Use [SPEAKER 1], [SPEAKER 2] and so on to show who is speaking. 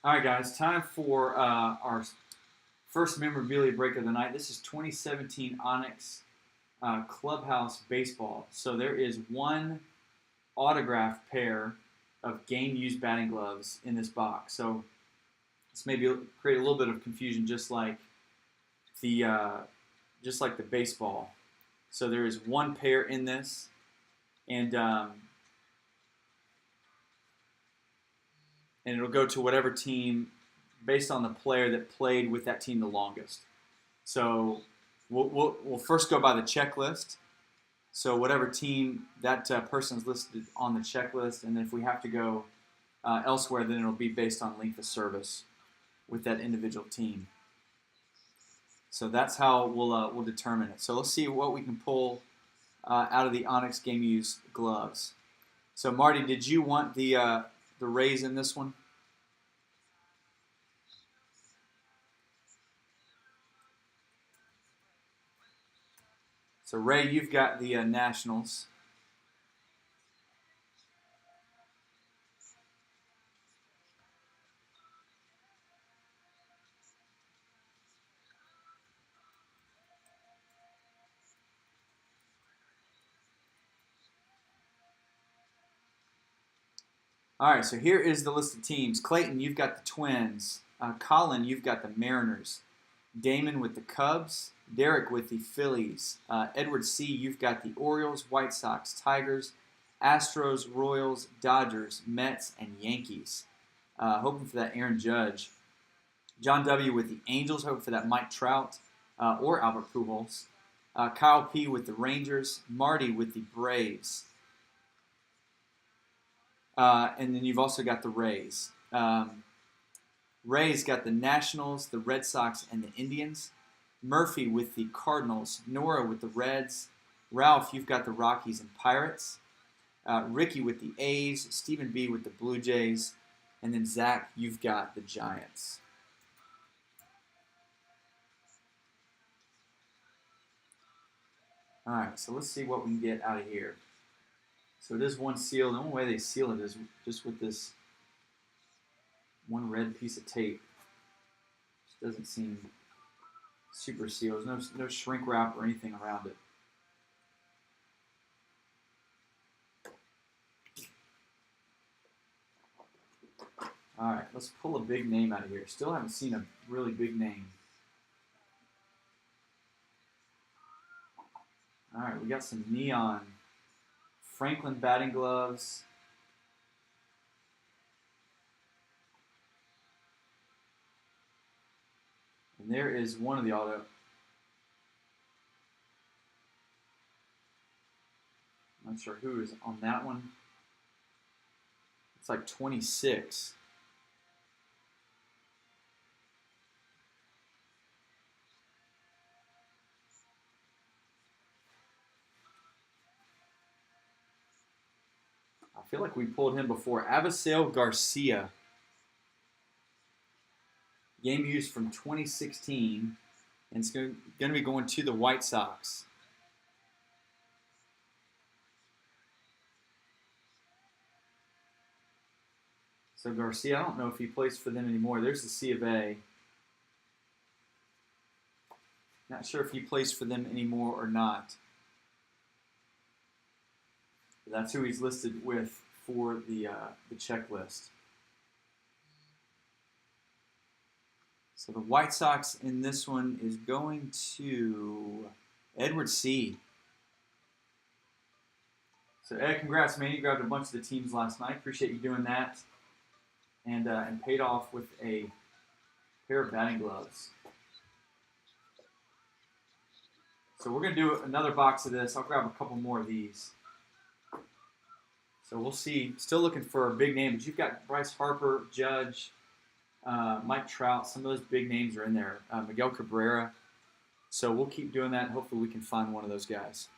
[SPEAKER 1] All right, guys, time for our first memorabilia break of the night. This is 2017 Onyx Clubhouse Baseball. So there is one autographed pair of game-used batting gloves in this box. So this maybe create a little bit of confusion, the just like the baseball. So there is one pair in this, and and it'll go to whatever team based on the player that played with that team the longest. So we'll first go by the checklist. So whatever team that person is listed on the checklist, and then if we have to go elsewhere, then it'll be based on length of service with that individual team. So that's how we'll determine it. So let's see what we can pull out of the Onyx Game Used gloves. So Marty, did you want the Rays in this one? So Ray, you've got the Nationals. All right, so here is the list of teams. Clayton, you've got the Twins. Colin, you've got the Mariners. Damon with the Cubs. Derek with the Phillies. Edward C., you've got the Orioles, White Sox, Tigers, Astros, Royals, Dodgers, Mets, and Yankees. Hoping for that Aaron Judge. John W. with the Angels, hoping for that Mike Trout or Albert Pujols. Kyle P. with the Rangers. Marty with the Braves. And then you've also got the Rays. Rays got the Nationals, the Red Sox, and the Indians. Murphy with the Cardinals. Nora with the Reds. Ralph, you've got the Rockies and Pirates. Ricky with the A's. Stephen B. with the Blue Jays. And then Zach, you've got the Giants. All right, so let's see what we can get out of here. So it is one seal. The only way they seal it is just with this one red piece of tape. Just doesn't seem super sealed. There's no shrink wrap or anything around it. All right, let's pull a big name out of here. Still haven't seen a really big name. All right, we got some neon Franklin batting gloves. And there is one of the auto. I'm not sure who is on that one. It's like 26. I feel like we pulled him before. Avisail Garcia. Game used from 2016. And it's going to be going to the White Sox. So Garcia, I don't know if he plays for them anymore. There's the C of A. Not sure if he plays for them anymore or not. But that's who he's listed with for the checklist. So the White Sox in this one is going to Edward C. So Ed, congrats, man! You grabbed a bunch of the teams last night. Appreciate you doing that, and paid off with a pair of batting gloves. So we're gonna do another box of this. I'll grab a couple more of these. So we'll see. Still looking for a big name, but you've got Bryce Harper, Judge, Mike Trout. Some of those big names are in there. Miguel Cabrera. So we'll keep doing that. And hopefully we can find one of those guys.